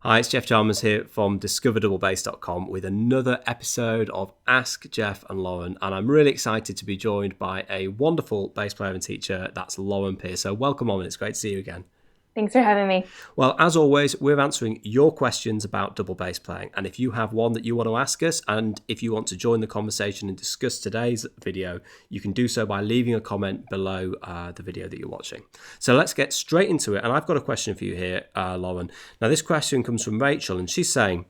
Hi, it's Geoff Chalmers here from discoverdouble-bass.com with another episode of Ask Geoff and Lauren, and I'm really excited to be joined by a wonderful bass player and teacher, that's Lauren Pearce. So welcome, Lauren, it's great to see you again. Thanks for having me. Well, as always, we're answering your questions about double bass playing, and if you have one that you want to ask us, and if you want to join the conversation and discuss today's video, you can do so by leaving a comment below the video that you're watching. So let's get straight into it, and I've got a question for you here, Lauren. Now, this question comes from Rachel, and she's saying,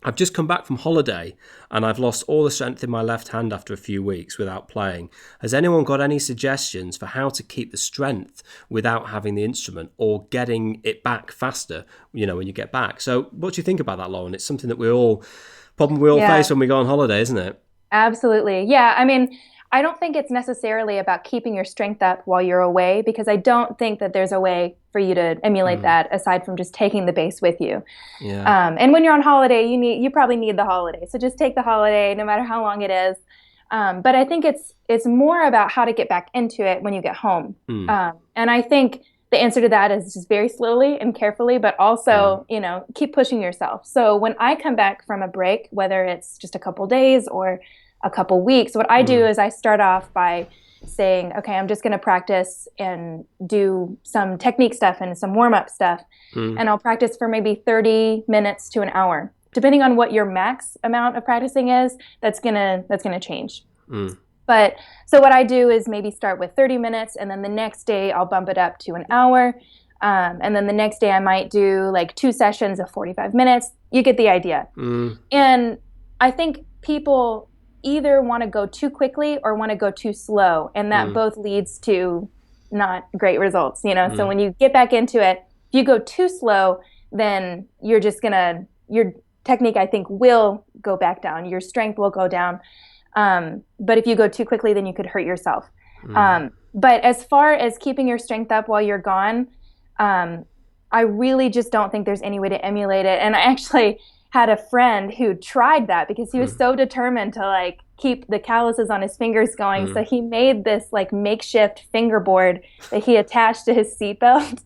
I've just come back from holiday and I've lost all the strength in my left hand after a few weeks without playing. Has anyone got any suggestions for how to keep the strength without having the instrument or getting it back faster, when you get back? So what do you think about that, Lauren? It's something that we all face when we go on holiday, isn't it? Absolutely. Yeah. I mean, I don't think it's necessarily about keeping your strength up while you're away, because I don't think that there's a way for you to emulate that aside from just taking the bass with you. Yeah. And when you're on holiday, you probably need the holiday. So just take the holiday, no matter how long it is. But I think it's more about how to get back into it when you get home. And I think the answer to that is just very slowly and carefully, but also, keep pushing yourself. So when I come back from a break, whether it's just a couple days or a couple weeks, what I do is I start off by saying, okay, I'm just going to practice and do some technique stuff and some warm-up stuff. And I'll practice for maybe 30 minutes to an hour. Depending on what your max amount of practicing is, that's gonna change. But so what I do is maybe start with 30 minutes, and then the next day I'll bump it up to an hour. And then the next day I might do like 2 sessions of 45 minutes. You get the idea. And I think people either want to go too quickly or want to go too slow, and that both leads to not great results. So when you get back into it, if you go too slow, then your technique, I think, will go back down. Your strength will go down. But if you go too quickly, then you could hurt yourself. But as far as keeping your strength up while you're gone, I really just don't think there's any way to emulate it. And I actually had a friend who tried that because he was so determined to keep the calluses on his fingers going. So he made this makeshift fingerboard that he attached to his seatbelt.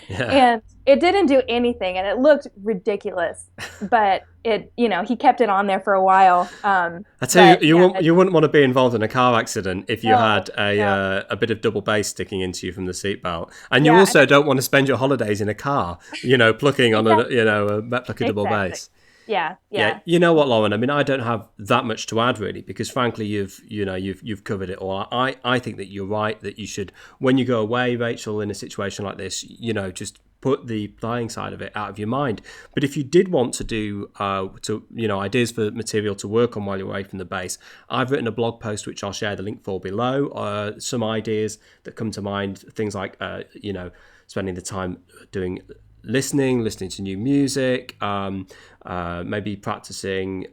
And it didn't do anything, and it looked ridiculous, but he kept it on there for a while. I tell you, you wouldn't want to be involved in a car accident if you had a bit of double bass sticking into you from the seatbelt, and you also don't want to spend your holidays in a car, plucking on a replica double bass. Yeah. You know what, Lauren? I mean, I don't have that much to add really, because frankly, you've covered it all. I think that you're right that you should, when you go away, Rachel, in a situation like this, just put the playing side of it out of your mind. But if you did want to do, ideas for material to work on while you're away from the bass, I've written a blog post which I'll share the link for below. Some ideas that come to mind, things like, spending the time doing listening to new music, maybe practicing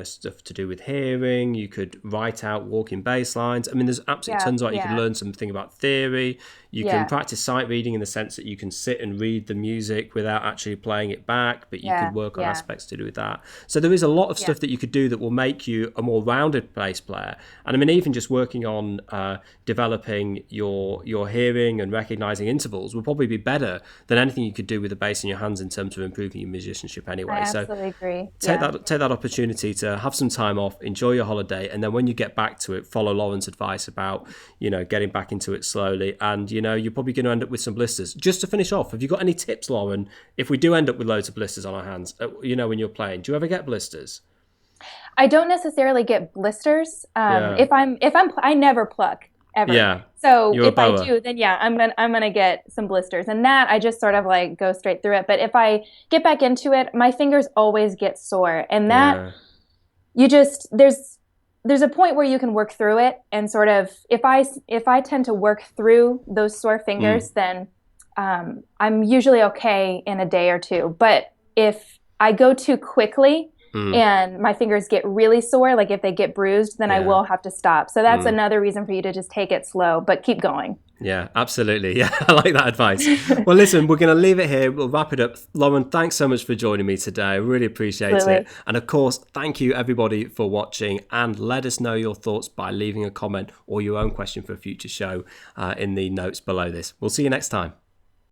stuff to do with hearing. You could write out walking bass lines. I mean, there's absolutely tons of it. You can learn something about theory. You can practice sight reading in the sense that you can sit and read the music without actually playing it back, but you could work on aspects to do with that. So there is a lot of stuff that you could do that will make you a more rounded bass player. And I mean, even just working on developing your hearing and recognizing intervals will probably be better than anything you could do with the bass in your hands in terms of improving your musicianship anyway. I absolutely agree. Take that opportunity to have some time off, enjoy your holiday, and then when you get back to it, follow Lauren's advice about getting back into it slowly. And you're probably going to end up with some blisters. Just to finish off, have you got any tips, Lauren, if we do end up with loads of blisters on our hands? When you're playing, do you ever get blisters? I don't necessarily get blisters. I never pluck ever. Yeah. So if I do, then I'm gonna get some blisters, and that I just sort of go straight through it. But if I get back into it, my fingers always get sore, and that there's a point where you can work through it, and sort of if I tend to work through those sore fingers, then I'm usually okay in a day or two. But if I go too quickly and my fingers get really sore, like if they get bruised, then I will have to stop. So that's another reason for you to just take it slow, but keep going. Yeah, absolutely. Yeah, I like that advice. Well, listen, we're going to leave it here. We'll wrap it up. Lauren, thanks so much for joining me today. I really appreciate it. And of course, thank you everybody for watching, and let us know your thoughts by leaving a comment or your own question for a future show in the notes below this. We'll see you next time.